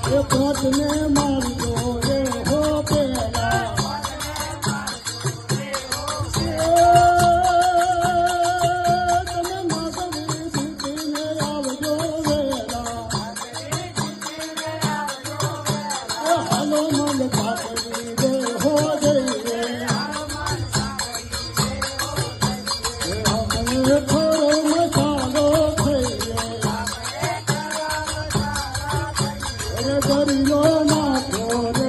એ કોટને મારજો રે હો પેલા તમે માધવી સીધીને આવજો વેલા હાલો મન કાપડી રે હો જઈએ અમે થોડો મસાલો થઈએ દરિયો નાખો રે